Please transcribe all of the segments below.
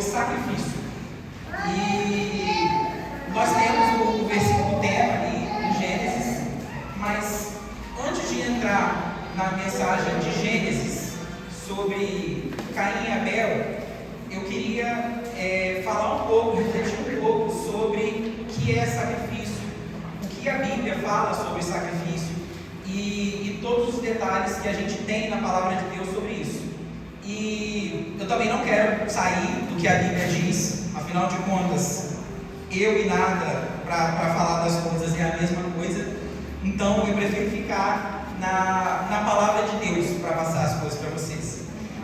sacrifício. E nós temos o versículo tema ali em Gênesis, mas antes de entrar na mensagem de Gênesis sobre Caim e Abel, eu queria falar um pouco, refletir um pouco sobre o que é sacrifício, o que a Bíblia fala sobre sacrifício e todos os detalhes que a gente tem na palavra de Deus sobre isso. E eu também não quero sair do que a Bíblia diz, afinal de contas, eu e nada para falar das coisas é a mesma coisa, então eu prefiro ficar na palavra de Deus para passar as coisas para vocês.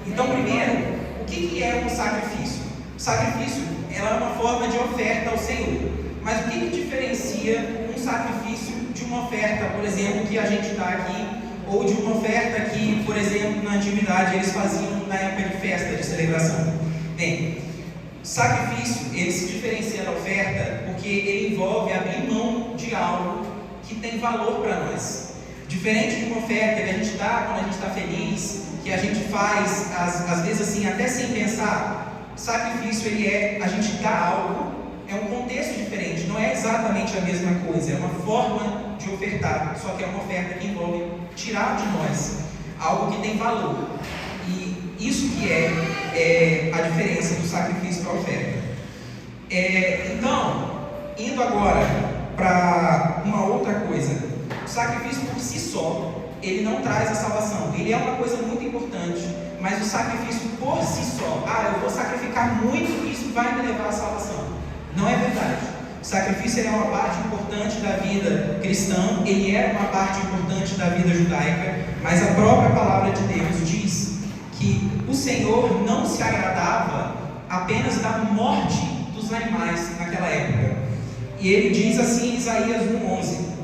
Então, primeiro, o que é um sacrifício? O sacrifício ela é uma forma de oferta ao Senhor, mas o que diferencia um sacrifício de uma oferta, por exemplo, que a gente dá aqui, ou de uma oferta que, por exemplo, na antiguidade eles faziam na época de festa, de celebração? Bem, sacrifício, ele se diferencia da oferta porque ele envolve abrir mão de algo que tem valor para nós. Diferente de uma oferta que a gente dá quando a gente está feliz, que a gente faz, às vezes assim, até sem pensar, sacrifício ele a gente dá algo, é um contexto diferente, não é exatamente a mesma coisa, é uma forma de ofertar, só que é uma oferta que envolve tirar de nós algo que tem valor. E isso que é a diferença do sacrifício para a oferta. Então, indo agora para uma outra coisa, o sacrifício por si só, ele não traz a salvação. Ele é uma coisa muito importante, mas o sacrifício por si só, eu vou sacrificar muito, isso vai me levar à salvação. Não é verdade. O sacrifício ele é uma parte importante da vida cristã, ele era uma parte importante da vida judaica, mas a própria palavra de Deus diz que o Senhor não se agradava apenas da morte dos animais naquela época. E ele diz assim em Isaías 1:11: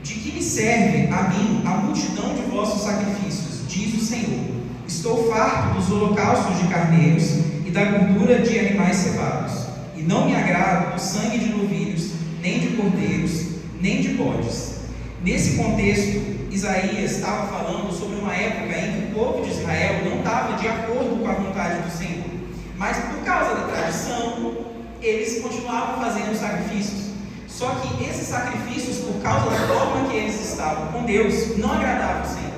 de que me serve a mim a multidão de vossos sacrifícios, diz o Senhor. Estou farto dos holocaustos de carneiros e da gordura de animais cevados, e não me agrado do sangue de novilhos, nem de cordeiros, nem de bodes. Nesse contexto, Isaías estava falando sobre uma época em que o povo de Israel não estava de acordo com a vontade do Senhor, mas por causa da tradição, eles continuavam fazendo sacrifícios. Só que esses sacrifícios, por causa da forma que eles estavam com Deus, não agradavam o Senhor.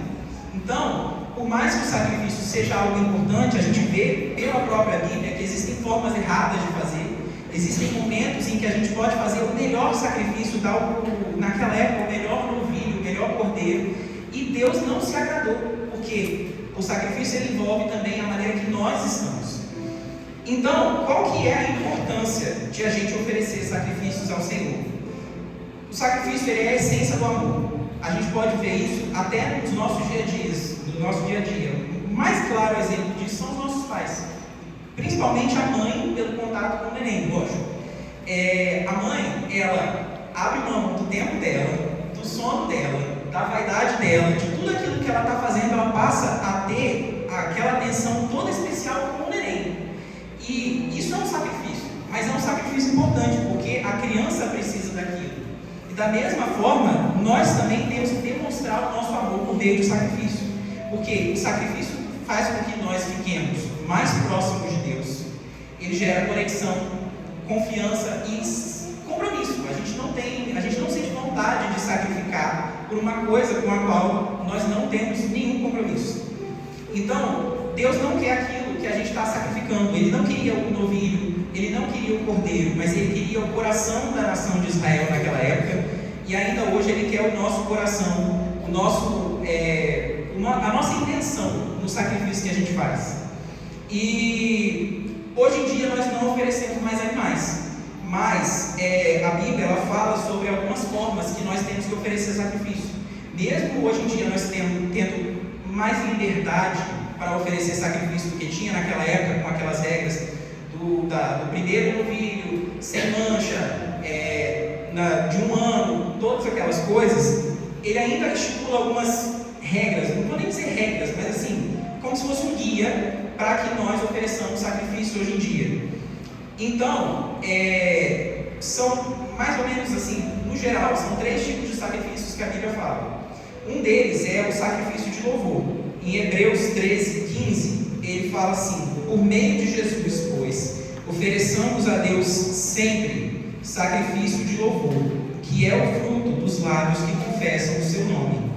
Então, por mais que o sacrifício seja algo importante, a gente vê pela própria Bíblia que existem formas erradas de fazer. Existem momentos em que a gente pode fazer o melhor sacrifício, naquela época, o melhor novilho, o melhor cordeiro, e Deus não se agradou, porque o sacrifício ele envolve também a maneira que nós estamos. Então, qual que é a importância de a gente oferecer sacrifícios ao Senhor? O sacrifício ele é a essência do amor. A gente pode ver isso até nos nossos dia-a-dias, no nosso dia a dia. O mais claro exemplo disso são os nossos pais. Principalmente a mãe, pelo contato com o neném, lógico. A mãe, ela abre mão do tempo dela, do sono dela, da vaidade dela, de tudo aquilo que ela está fazendo, ela passa a ter aquela atenção toda especial com o neném. E isso é um sacrifício, mas é um sacrifício importante, porque a criança precisa daquilo. E da mesma forma, nós também temos que demonstrar o nosso amor por meio do sacrifício, porque o sacrifício faz com que nós fiquemos mais próximos de Deus. Ele gera conexão, confiança e compromisso. A gente não sente vontade de sacrificar por uma coisa com a qual nós não temos nenhum compromisso. Então, Deus não quer aquilo que a gente está sacrificando. Ele não queria o novilho, ele não queria o cordeiro, mas ele queria o coração da nação de Israel naquela época, e ainda hoje ele quer o nosso coração, a nossa intenção no sacrifício que a gente faz. E hoje em dia nós não oferecemos mais animais, mas a Bíblia ela fala sobre algumas formas que nós temos que oferecer sacrifício. Mesmo hoje em dia nós tendo mais liberdade para oferecer sacrifício do que tinha naquela época, com aquelas regras do primeiro novilho, sem mancha, de um ano, todas aquelas coisas, ele ainda estipula algumas regras, não vou nem dizer regras, mas assim, como se fosse um guia para que nós ofereçamos sacrifício hoje em dia. Então, são mais ou menos assim, no geral, são 3 tipos de sacrifícios que a Bíblia fala. Um deles é o sacrifício de louvor. Em Hebreus 13:15, ele fala assim: por meio de Jesus, pois, ofereçamos a Deus sempre sacrifício de louvor, que é o fruto dos lábios que confessam o seu nome.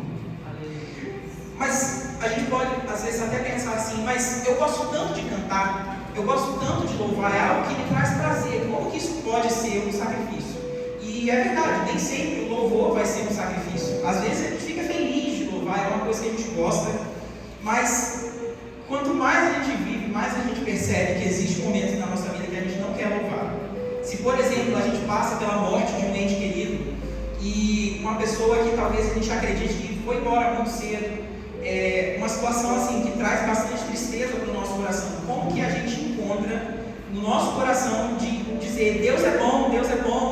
Mas a gente pode, às vezes, até pensar assim, mas eu gosto tanto de cantar, eu gosto tanto de louvar, é algo que me traz prazer, como que isso pode ser um sacrifício? E é verdade, nem sempre o louvor vai ser um sacrifício. Às vezes a gente fica feliz de louvar, é uma coisa que a gente gosta, mas quanto mais a gente vive, mais a gente percebe que existem momentos na nossa vida que a gente não quer louvar. Se, por exemplo, a gente passa pela morte de um ente querido e uma pessoa que talvez a gente acredite que foi embora muito cedo, uma situação assim que traz bastante tristeza para o nosso coração, como que a gente encontra no nosso coração de dizer Deus é bom,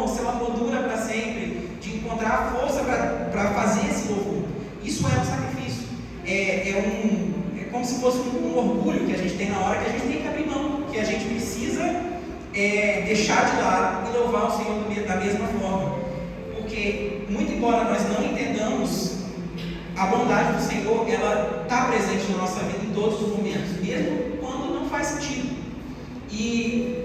o seu amor dura para sempre, de encontrar a força para fazer esse louvor? Isso é um sacrifício, é como se fosse um orgulho que a gente tem na hora que a gente tem que abrir mão, que a gente precisa deixar de lado e louvar o Senhor da mesma forma, porque muito embora nós não entendamos, a bondade do Senhor, ela está presente na nossa vida em todos os momentos, mesmo quando não faz sentido. E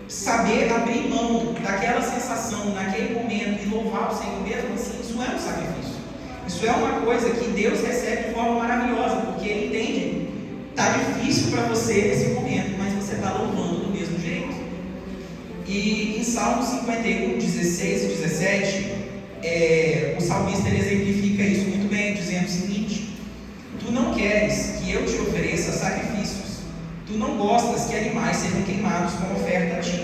saber abrir mão daquela sensação, naquele momento, e louvar o Senhor mesmo assim, isso é um sacrifício. Isso é uma coisa que Deus recebe de forma maravilhosa, porque Ele entende, está difícil para você nesse momento, mas você está louvando do mesmo jeito. E em Salmo 51, 16 e 17, o salmista ele exemplifica isso muito bem, dizendo o seguinte: tu não queres que eu te ofereça sacrifícios, tu não gostas que animais sejam queimados como oferta a ti.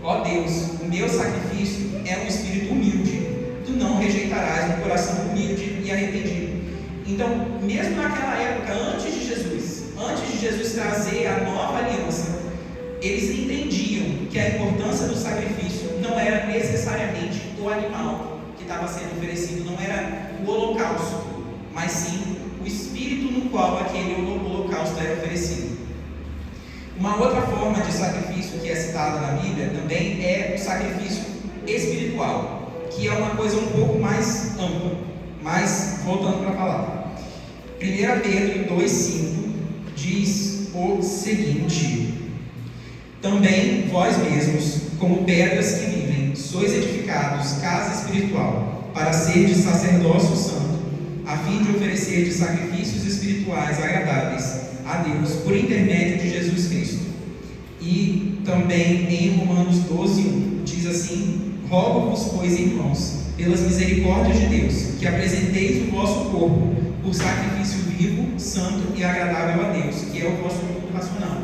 Ó Deus, o meu sacrifício é um espírito humilde, tu não rejeitarás um coração humilde e arrependido. Então, mesmo naquela época, antes de Jesus trazer a nova aliança, eles entendiam que a importância do sacrifício não era necessariamente o animal que estava sendo oferecido, não era o holocausto, mas sim o espírito no qual aquele holocausto era oferecido. Uma outra forma de sacrifício que é citada na Bíblia também é o sacrifício espiritual, que é uma coisa um pouco mais ampla, mas voltando para a palavra. 1 Pedro 2,5 diz o seguinte: também vós mesmos, como pedras que vivem, sois edificados casa espiritual, para serdes sacerdócio santo, a fim de oferecer de sacrifícios espirituais agradáveis a Deus, por intermédio de Jesus Cristo. E também em Romanos 12:1 diz assim: rogo-vos, pois, irmãos, pelas misericórdias de Deus, que apresenteis o vosso corpo por sacrifício vivo, santo e agradável a Deus, que é o vosso culto racional.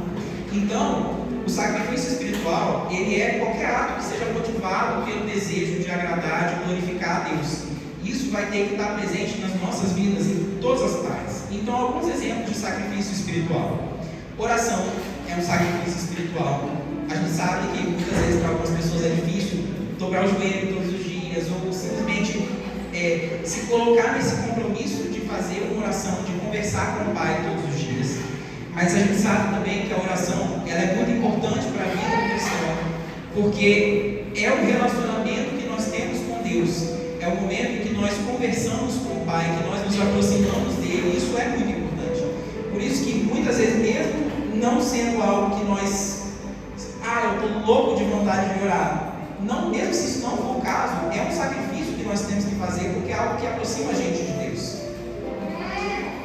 Então, o sacrifício espiritual, ele é qualquer ato que seja motivado pelo desejo de agradar, de glorificar a Deus. Isso vai ter que estar presente nas nossas vidas, em todas as áreas. Então, alguns exemplos de sacrifício espiritual. Oração é um sacrifício espiritual. A gente sabe que muitas vezes para algumas pessoas é difícil dobrar o joelho todos os dias, ou simplesmente se colocar nesse compromisso de fazer uma oração, de conversar com o Pai todos os dias. Mas a gente sabe também que a oração ela é muito importante para a vida do cristão, porque é o relacionamento que nós temos com Deus, é o momento em que nós conversamos com o Pai, que nós nos aproximamos dele, e isso é muito importante. Por isso que muitas vezes, mesmo não sendo algo que nós, eu estou louco de vontade de orar, não, mesmo se isso não for o caso, é um sacrifício que nós temos que fazer, porque é algo que aproxima a gente de Deus.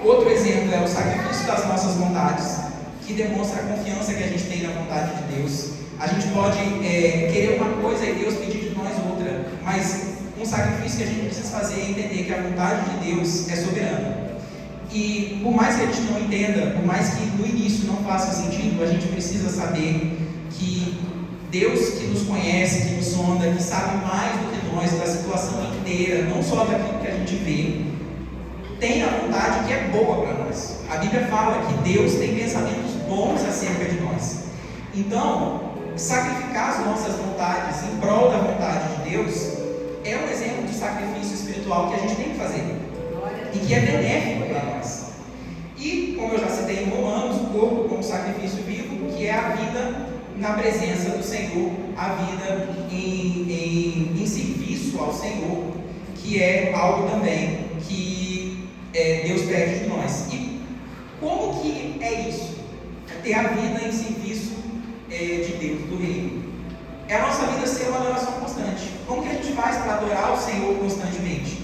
Outro exemplo é o sacrifício das nossas vontades, que demonstra a confiança que a gente tem na vontade de Deus. A gente pode querer uma coisa e Deus pedir de nós outra, mas um sacrifício que a gente precisa fazer é entender que a vontade de Deus é soberana. E por mais que a gente não entenda, por mais que no início não faça sentido, a gente precisa saber que Deus que nos conhece, que nos sonda, que sabe mais do que nós da situação inteira, não só daquilo que a gente vê, tem a vontade que é boa para nós. A Bíblia fala que Deus tem pensamentos bons acerca de nós. Então, sacrificar as nossas vontades em prol da vontade de Deus é um exemplo de sacrifício espiritual que a gente tem que fazer e que é benéfico para nós. E, como eu já citei em Romanos, o corpo como sacrifício vivo, que é a vida na presença do Senhor, a vida em serviço ao Senhor, que é algo também que Deus pede de nós. E como que é isso? Ter a vida em serviço de Deus, do reino. É a nossa vida ser uma adoração constante. Como que a gente faz para adorar o Senhor constantemente?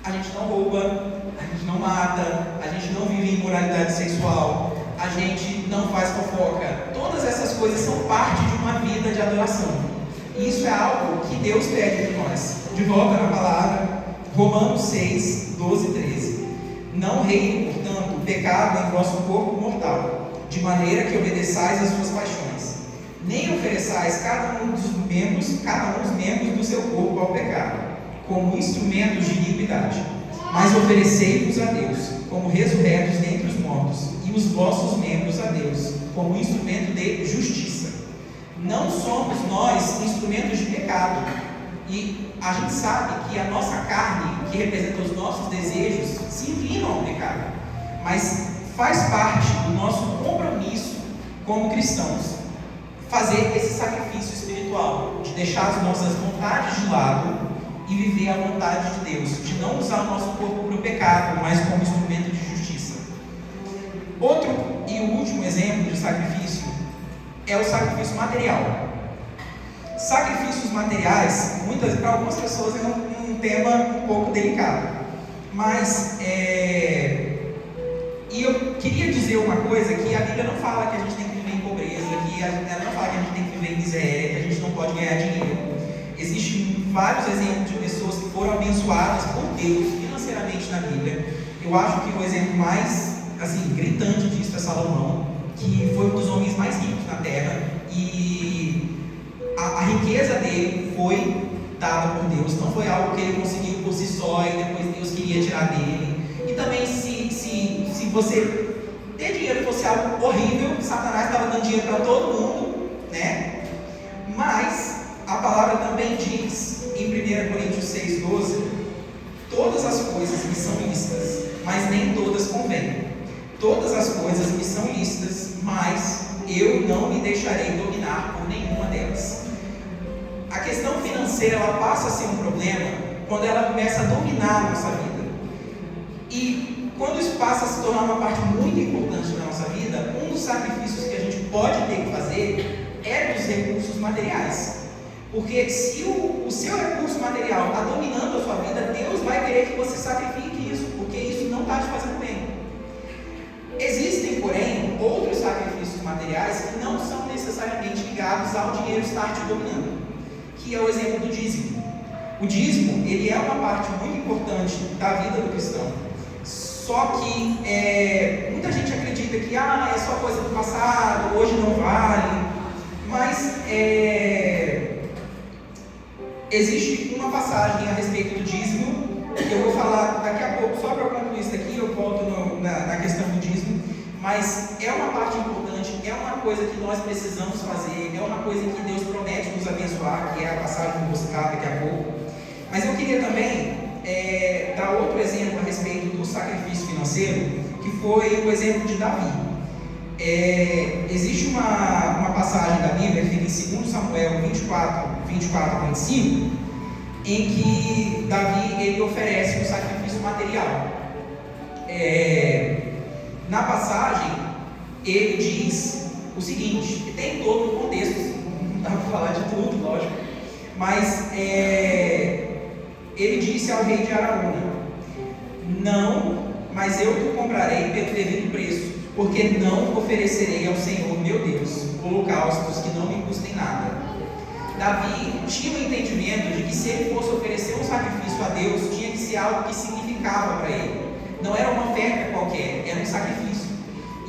A gente não rouba, a gente não mata, a gente não vive em imoralidade sexual, a gente não faz fofoca. Todas essas coisas são parte de uma vida de adoração. E isso é algo que Deus pede de nós. De volta na palavra, Romanos 6, 12 e 13. Não reine, portanto, o pecado em vosso corpo mortal, de maneira que obedeçais às suas paixões. Nem ofereçais cada um dos membros do seu corpo ao pecado, como instrumentos de iniquidade, mas oferecei-vos a Deus, como ressurretos dentre os mortos, e os vossos membros a Deus, como instrumento de justiça. Não somos nós instrumentos de pecado, e a gente sabe que a nossa carne, que representa os nossos desejos, se inclinam ao pecado, mas faz parte do nosso compromisso como cristãos fazer esse sacrifício espiritual, de deixar as nossas vontades de lado e viver a vontade de Deus, de não usar o nosso corpo para o pecado, mas como instrumento de justiça. Outro e o último exemplo de sacrifício é o sacrifício material. Sacrifícios materiais, para algumas pessoas é um tema um pouco delicado, mas e eu queria dizer uma coisa, que a Bíblia não fala que a gente tem que viver em pobreza, que ela não fala que a gente tem que viver em miséria, que a gente não pode ganhar dinheiro. Existem vários exemplos de pessoas que foram abençoadas por Deus financeiramente na Bíblia. Eu acho que o exemplo mais gritante disso é Salomão, que foi um dos homens mais ricos na terra, e a riqueza dele foi dada por Deus, não foi algo que ele conseguiu por si só e depois Deus queria tirar dele. E também se você ter dinheiro fosse algo horrível, Satanás estava dando dinheiro para todo mundo, né? Mas a palavra também diz em 1 Coríntios 6,12: todas as coisas me são lícitas, mas nem todas convêm. Todas as coisas me são lícitas, mas eu não me deixarei dominar por nenhuma delas. A questão financeira, ela passa a ser um problema quando ela começa a dominar a nossa vida. E quando isso passa a se tornar uma parte muito importante da nossa vida, um dos sacrifícios que a gente pode ter que fazer é dos recursos materiais. Porque se o seu recurso material está dominando a sua vida, Deus vai querer que você sacrifique isso, porque isso não está te fazendo bem. Existem, porém, outros sacrifícios materiais que não são necessariamente ligados ao dinheiro estar te dominando, que é o exemplo do dízimo. O dízimo, ele é uma parte muito importante da vida do cristão. Só que muita gente acredita que é só coisa do passado, hoje não vale, mas existe uma passagem a respeito do dízimo, que eu vou falar daqui a pouco, só para concluir isso aqui, eu volto na questão do dízimo, mas é uma parte importante, é uma coisa que nós precisamos fazer, é uma coisa que Deus promete nos abençoar, que é a passagem que eu vou citar daqui a pouco. Mas eu queria também dar outro exemplo a respeito do sacrifício financeiro, que foi o exemplo de Davi. Existe uma passagem da Bíblia, que fica em 2 Samuel 24 a 25, em que Davi ele oferece um sacrifício material. Na passagem, ele diz o seguinte, que tem todo o contexto, não dá para falar de tudo, lógico, mas ele disse ao rei de Araúna: não, mas eu te comprarei pelo devido preço, porque não oferecerei ao Senhor meu Deus holocaustos que não me custem nada. Davi tinha o entendimento de que se ele fosse oferecer um sacrifício a Deus, tinha que ser algo que significava para ele. Não era uma oferta qualquer, era um sacrifício.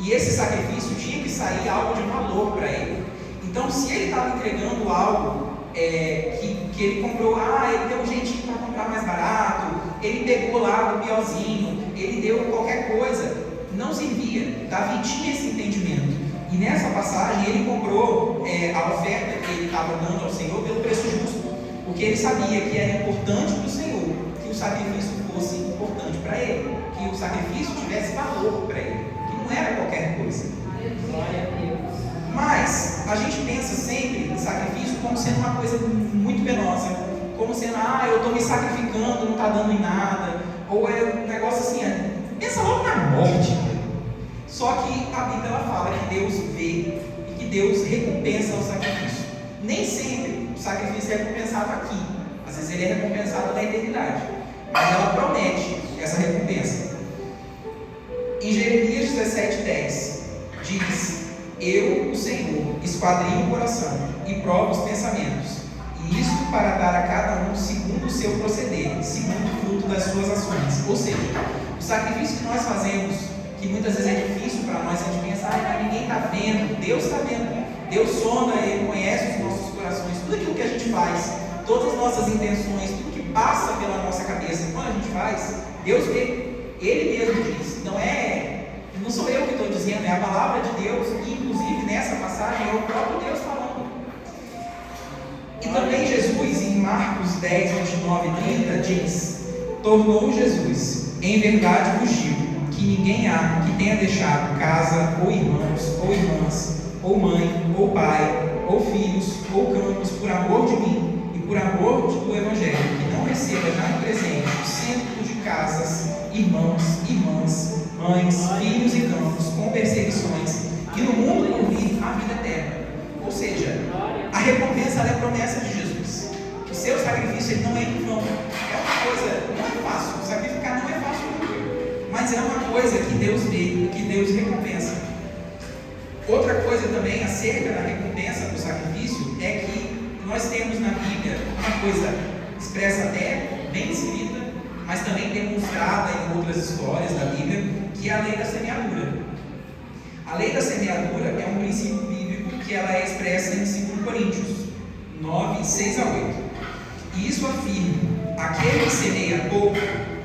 E esse sacrifício tinha que sair algo de valor para ele. Então, se ele estava entregando algo que ele comprou, ele deu um jeitinho para comprar mais barato, ele pegou lá no piorzinho, ele deu qualquer coisa, não servia. Davi tinha esse entendimento. E nessa passagem ele comprou a oferta que ele estava dando ao Senhor pelo preço justo, porque ele sabia que era importante para o Senhor que o sacrifício fosse importante para ele, que o sacrifício tivesse valor para ele, que não era qualquer coisa. Glória a Deus. Mas a gente pensa sempre em sacrifício como sendo uma coisa muito penosa, como sendo, eu estou me sacrificando, não está dando em nada, ou é um negócio assim, pensa logo na morte. Só que a Bíblia ela fala que Deus vê e que Deus recompensa o sacrifício. Nem sempre o sacrifício é recompensado aqui. Às vezes ele é recompensado na eternidade. Mas ela promete essa recompensa. Em Jeremias 17:10 diz: eu, o Senhor, esquadrinho o coração e provo os pensamentos, e isto para dar a cada um segundo o seu proceder, segundo o fruto das suas ações. Ou seja, o sacrifício que nós fazemos, que muitas vezes é difícil para nós, a gente pensa, mas ninguém está vendo. Deus está vendo. Deus sonda, Ele conhece os nossos corações, tudo aquilo que a gente faz, todas as nossas intenções, tudo que passa pela nossa cabeça, quando a gente faz, Deus vê. Ele mesmo diz, não sou eu que estou dizendo, é a palavra de Deus, e inclusive nessa passagem é o próprio Deus falando. E também Jesus, em Marcos 10, 29 e 30, diz: tornou Jesus, em verdade vos digo, que ninguém há que tenha deixado casa, ou irmãos, ou irmãs, ou mãe, ou pai, ou filhos, ou campos, por amor de mim e por amor do Evangelho, que não receba já em presente o cento de casas, irmãos, irmãs, mães, filhos e campos, com perseguições, e no mundo por vir a vida eterna. Ou seja, a recompensa é a promessa de Jesus. O seu sacrifício ele não é em vão. É uma coisa, não é fácil. Sacrificar não é fácil nunca, mas é uma coisa que Deus vê, que Deus recompensa. Outra coisa também acerca da recompensa do sacrifício é que nós temos na Bíblia uma coisa expressa até, bem escrita, mas também demonstrada em outras histórias da Bíblia, que é a lei da semeadura. A lei da semeadura é um princípio bíblico que ela é expressa em 2 Coríntios 9, 6 a 8. E isso afirma: aquele que semeia pouco,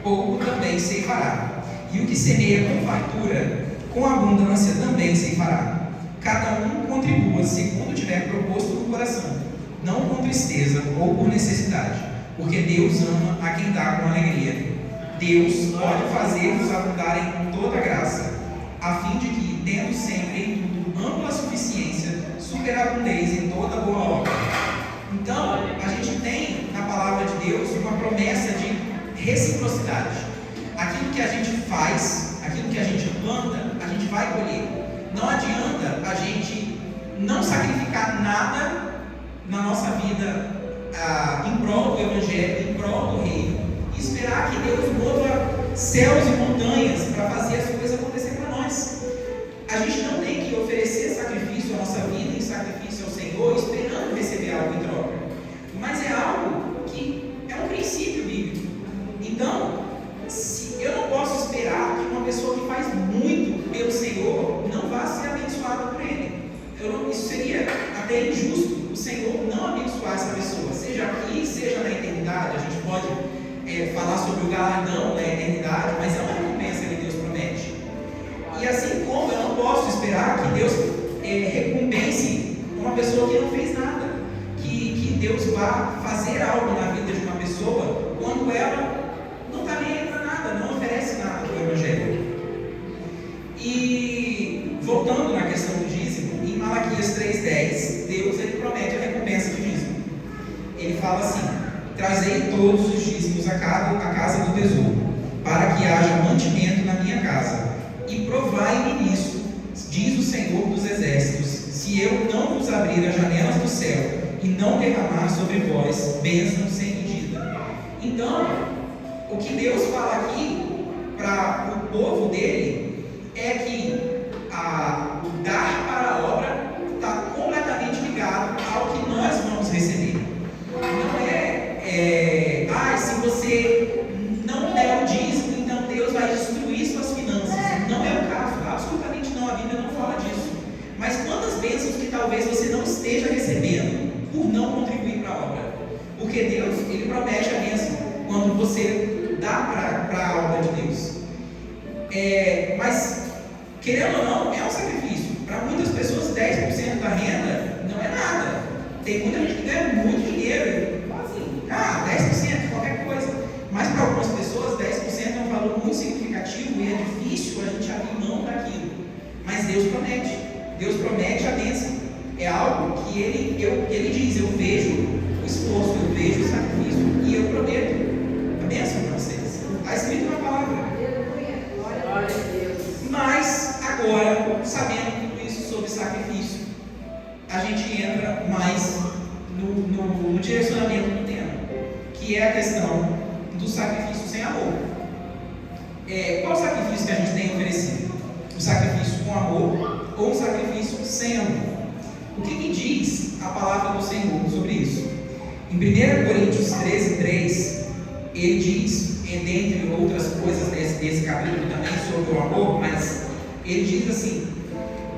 pouco também ceifará. E o que semeia com fartura, com abundância também ceifará. Cada um contribua segundo tiver proposto no coração, não com tristeza ou por necessidade, porque Deus ama a quem dá com alegria. Deus pode fazer-vos abundar em toda graça, a fim de que, tendo sempre em tudo ampla suficiência, superabundeis em toda boa obra. Então, a gente tem na palavra de Deus uma promessa de reciprocidade. Aquilo que a gente faz, aquilo que a gente planta, a gente vai colher. Não adianta a gente não sacrificar nada na nossa vida em prol do Evangelho, em prol do Reino, e esperar que Deus mova céus e montanhas para fazer as coisas acontecer para nós. A gente não tem que oferecer sacrifício à nossa vida, em sacrifício ao Senhor, esperando receber algo em troca. Mas é algo que é um princípio bíblico. Então, eu não posso esperar que uma pessoa que faz muito pelo Senhor não vá ser abençoada por Ele. Isso seria até injusto o Senhor não abençoar essa pessoa, seja aqui, seja na eternidade. A gente pode falar sobre o galardão da eternidade, mas é uma recompensa que Deus promete. E assim como eu não posso esperar que Deus recompense uma pessoa que não fez nada, que Deus vá fazer algo na vida de uma pessoa quando ela não está nem aí para nada, não oferece nada para o Evangelho. E voltando na questão do dízimo, em Malaquias 3,10, Deus ele promete a recompensa do dízimo. Ele fala assim: trazei todos os dízimos à casa do tesouro, para que haja mantimento na minha casa, e provai-me nisso, diz o Senhor dos Exércitos, se eu não vos abrir as janelas do céu e não derramar sobre vós bênção sem medida. Então, o que Deus fala aqui para o povo dele é que o dar para a obra está completamente ligado ao que nós vamos receber. Não se você não der o dízimo, então Deus vai destruir suas finanças. Não é o caso, absolutamente não, a Bíblia não fala disso. Mas quantas bênçãos que talvez você não esteja recebendo por não contribuir para a obra? Porque Deus, Ele promete a bênção quando você dá para a obra de Deus. Mas, querendo ou não, é um sacrifício. Para muitas pessoas, 10% da renda não é nada. Tem muita gente que ganha muito dinheiro. Assim, 10%, qualquer coisa. Mas para algumas pessoas, 10% é um valor muito significativo e é difícil a gente abrir mão daquilo. Mas Deus promete. Deus promete a bênção. É algo que Ele diz: eu vejo o esforço, eu vejo o sacrifício e eu prometo a bênção para vocês. Está escrito na palavra. Mas agora, sabendo tudo isso sobre sacrifício, a gente entra mais no direcionamento do tema, que é a questão do sacrifício sem amor. Qual sacrifício que a gente tem oferecido? Um sacrifício com amor ou um sacrifício sem amor? O que diz a palavra do Senhor sobre isso? Em 1 Coríntios 13:3, ele diz, dentre outras coisas desse capítulo também, sobre o amor, mas ele diz assim: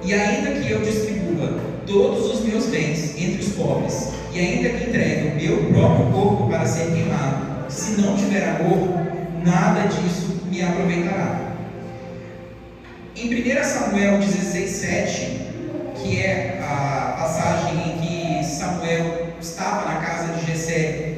e ainda que eu distribua todos os meus bens entre os pobres, e ainda que entregue o meu próprio corpo para ser queimado, se não tiver amor, nada disso me aproveitará. Em 1 Samuel 16:7, que é a passagem em que Samuel estava na casa de Jessé,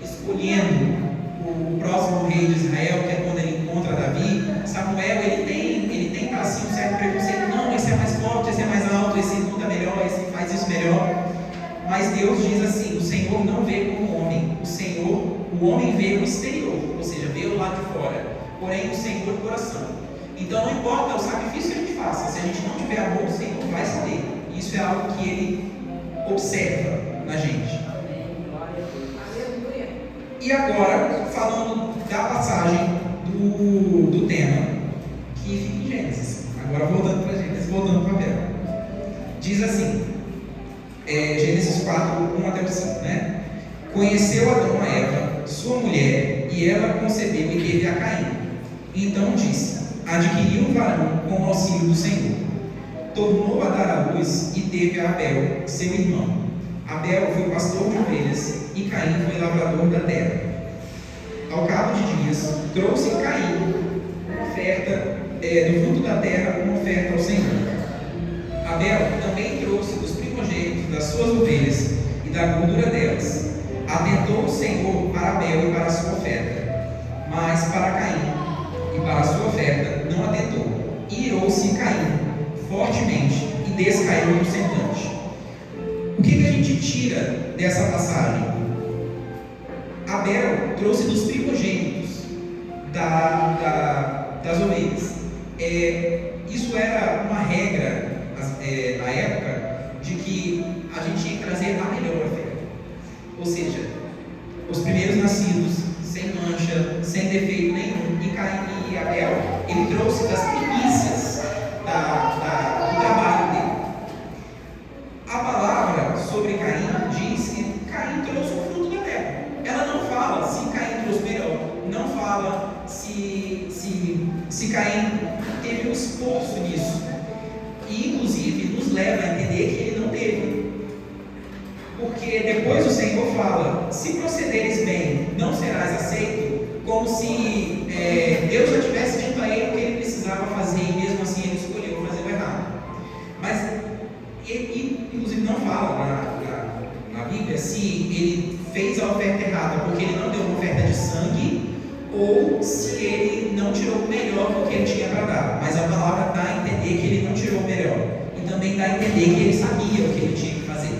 escolhendo o próximo rei de Israel, que é quando ele encontra Davi. Samuel ele tem para si um certo preconceito: não, esse é mais forte, esse é mais alto, esse luta melhor, esse faz isso melhor. Mas Deus diz assim: o Senhor não vê como o homem, o homem vê o exterior, ou seja, vê o lado de fora, porém o Senhor o coração. Então não importa o sacrifício que a gente faça, se a gente não tiver amor, o Senhor vai saber. Isso é algo que Ele observa na gente. E agora, falando da passagem do tema, que fica em Gênesis. Agora voltando para Gênesis, voltando para Abel. Diz assim, Gênesis 4, 1 até o 5, né? Conheceu Adão a Eva, sua mulher, e ela concebeu e teve a Caim. Então disse: adquiriu um varão com o auxílio do Senhor. Tornou a dar à luz e teve a Abel, seu irmão. Abel foi pastor de ovelhas e Caim foi lavrador da terra. Ao cabo de dias, trouxe Caim oferta do fruto da terra, uma oferta ao Senhor. Abel também trouxe dos primogênitos das suas ovelhas e da gordura delas. Atentou o Senhor para Abel e para a sua oferta, mas para Caim e para a sua oferta não atentou. E irou-se Caim fortemente e descaiu no semblante. O que a gente tira dessa passagem? Abel trouxe dos primogênitos das ovelhas. Isso era uma regra na época, de que a gente tinha que trazer a melhor oferta. Ou seja, os primeiros nascidos, sem mancha, sem defeito nenhum. E Caim e Abel, ele trouxe das primícias do trabalho dele. A palavra sobre Caim diz que Caim trouxe o fruto da terra. Ela não fala se Caim trouxe melhor, não fala se Caim teve um esforço nisso, e inclusive nos leva a entender que ele não teve, porque depois o Senhor fala: se procederes bem, não serás aceito, como se Deus já tivesse dito a ele o que ele precisava fazer, e mesmo assim ele escolheu fazer o errado. Mas ele inclusive não fala na Bíblia se ele fez a oferta errada porque ele não deu uma oferta de sangue, ou se ele não tirou o melhor do que ele tinha para dar. Mas a palavra dá a entender que ele não tirou o melhor, e também dá a entender que ele sabia o que ele tinha que fazer.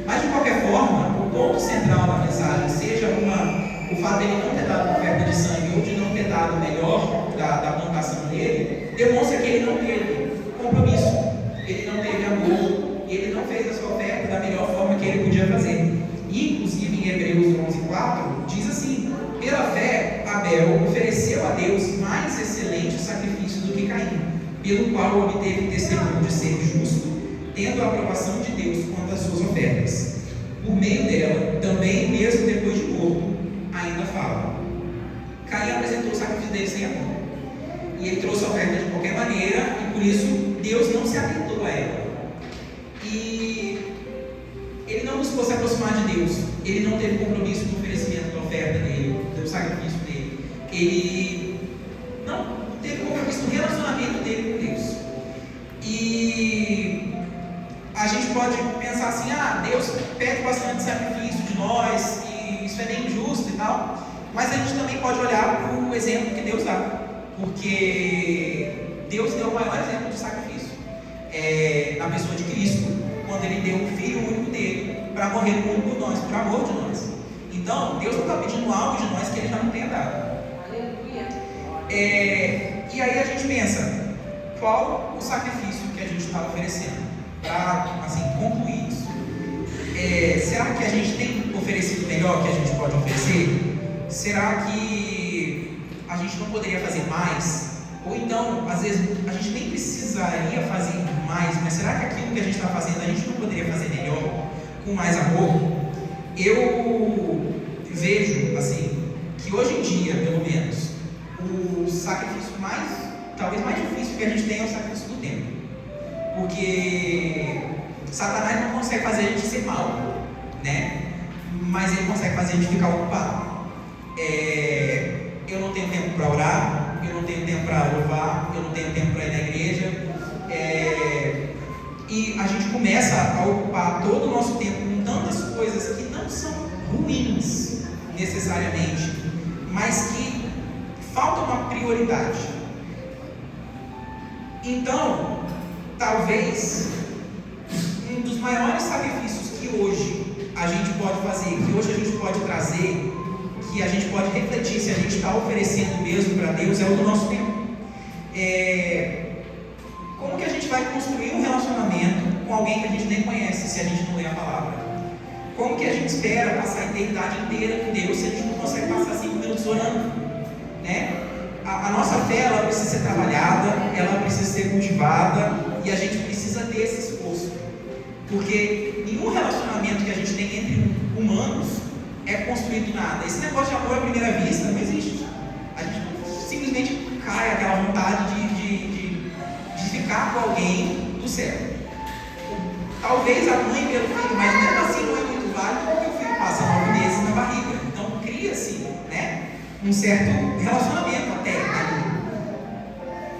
Mas de qualquer forma, o ponto central da mensagem, seja o fato de ele não ter dado uma oferta de sangue ou de não ter dado o melhor da plantação dele, demonstra que ele não teve compromisso, ele não teve amor, e ele não fez a sua oferta da melhor forma que ele podia fazer. E, inclusive, em Hebreus 11:4, diz assim: pela fé, Abel ofereceu a Deus mais excelente sacrifício do que Caim, pelo qual obteve testemunho de ser justo, tendo a aprovação de Deus quanto às suas ofertas. Por meio dela, também, mesmo depois de morto, ainda fala. Caim apresentou o sacrifício dele sem amor, e ele trouxe a oferta de qualquer maneira, e por isso Deus não se atentou a ela. E ele não buscou se aproximar de Deus, ele não teve compromisso no oferecimento da oferta dele, do sacrifício dele, ele não teve compromisso no relacionamento dele com Deus. E a gente pode pensar assim: Deus pede bastante sacrifício de nós, e isso é bem injusto e tal, mas a gente também pode olhar para o exemplo que Deus dá, porque Deus deu o maior exemplo de sacrifício, na pessoa de Cristo, quando Ele deu o Filho único dele para morrer por nós, por amor de nós. Então, Deus não está pedindo algo de nós que Ele já não tenha dado. E aí a gente pensa: qual o sacrifício que a gente está oferecendo? para assim, concluir isso, será que a gente tem oferecido o melhor que a gente pode oferecer? Será que a gente não poderia fazer mais? Ou então, às vezes, a gente nem precisaria fazer mais, mas será que aquilo que a gente está fazendo a gente não poderia fazer melhor, com mais amor? Eu vejo, assim, que hoje em dia, pelo menos, o sacrifício talvez mais difícil que a gente tem é o sacrifício do tempo. Porque Satanás não consegue fazer a gente ser mal, né? Mas ele consegue fazer a gente ficar ocupado. Eu não tenho tempo para orar, eu não tenho tempo para louvar, eu não tenho tempo para ir na igreja. E a gente começa a ocupar todo o nosso tempo com tantas coisas que não são ruins necessariamente, mas que falta uma prioridade. Então, talvez um dos maiores sacrifícios que hoje a gente pode fazer, que hoje a gente pode trazer, que a gente pode refletir se a gente está oferecendo mesmo para Deus, é o do nosso tempo. Como que a gente vai construir um relacionamento com alguém que a gente nem conhece se a gente não lê a palavra? Como que a gente espera passar a eternidade inteira com Deus se a gente não consegue passar 5 minutos orando? Né? A nossa fé, ela precisa ser trabalhada, ela precisa ser cultivada, e a gente precisa ter esse esforço. Porque nenhum relacionamento que a gente tem entre humanos é construído nada. Esse negócio de amor à primeira vista não existe. A gente simplesmente cai aquela vontade de ficar com alguém do céu. Talvez a mãe pelo filho, mas mesmo assim não é muito válido porque o filho passa 9 meses na barriga. Então cria-se, né, um certo relacionamento até ali.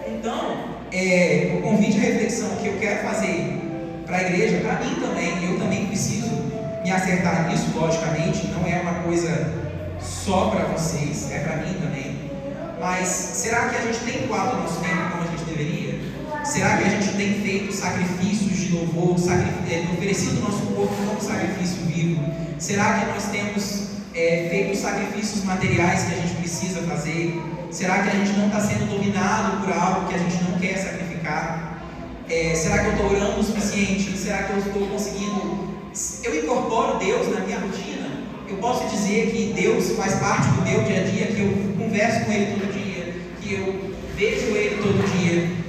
Então, o convite à reflexão que eu quero fazer para a igreja, para mim também, eu também preciso me acertar nisso, logicamente, não é uma coisa só para vocês, é para mim também. Mas será que a gente tem doado o nosso tempo como a gente deveria? Será que a gente tem feito sacrifícios de louvor, oferecido o nosso corpo como sacrifício vivo? Será que nós temos feito sacrifícios materiais que a gente precisa fazer? Será que a gente não está sendo dominado por algo que a gente não quer sacrificar? Será que eu estou orando o suficiente? Será que eu estou conseguindo? Eu incorporo Deus na minha rotina? Eu posso dizer que Deus faz parte do meu dia a dia, que eu converso com Ele todo dia, que eu vejo Ele todo dia?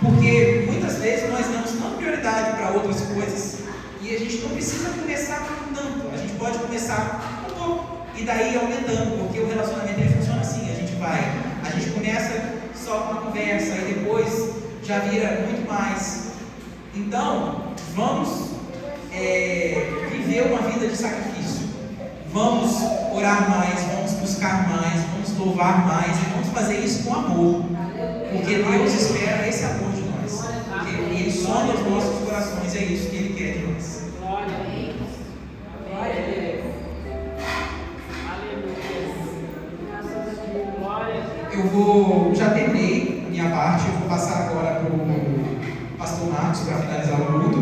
Porque muitas vezes nós damos tanta prioridade para outras coisas e a gente não precisa começar com tanto, a gente pode começar com pouco e daí aumentando, porque o relacionamento ele funciona assim, a gente começa só com uma conversa e depois já vira muito mais. Então, vamos viver uma vida de sacrifício, vamos orar mais, vamos buscar mais, vamos louvar mais e vamos fazer isso com amor. Porque Deus espera esse amor de nós. Porque Ele sonda os nossos corações, é isso que Ele quer de nós. Glória a Deus. Glória a Deus. Aleluia. Glória a Deus. Já terminei a minha parte, eu vou passar agora para o pastor Marcos para finalizar o culto.